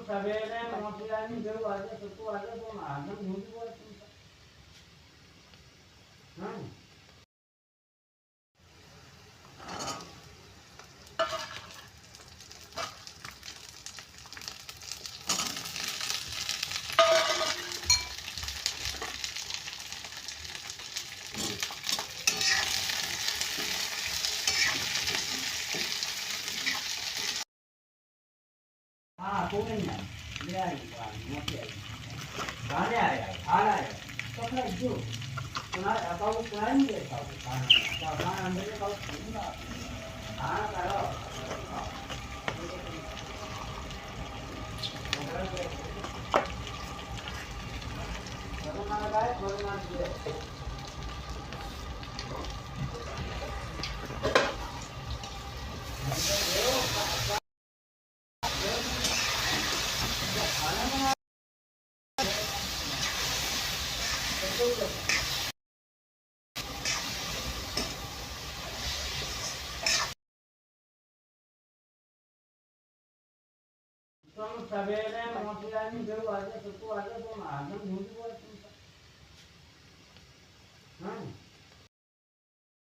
सवेरे मोतियानी जो आगे तो आगे तो आगे मुझे बोल हां हां तो नहीं है ले आई मोतियानी गाने आया हाल आया तो फिर जो सुना अकाउंट सुना नहीं देता खाना खाना अंदर का सुनना खाना करो कोरोना लगाए कोरोना दे तो सवेरे मोतियानी जो आगे तो आगे तो आगे मुझे बोल हां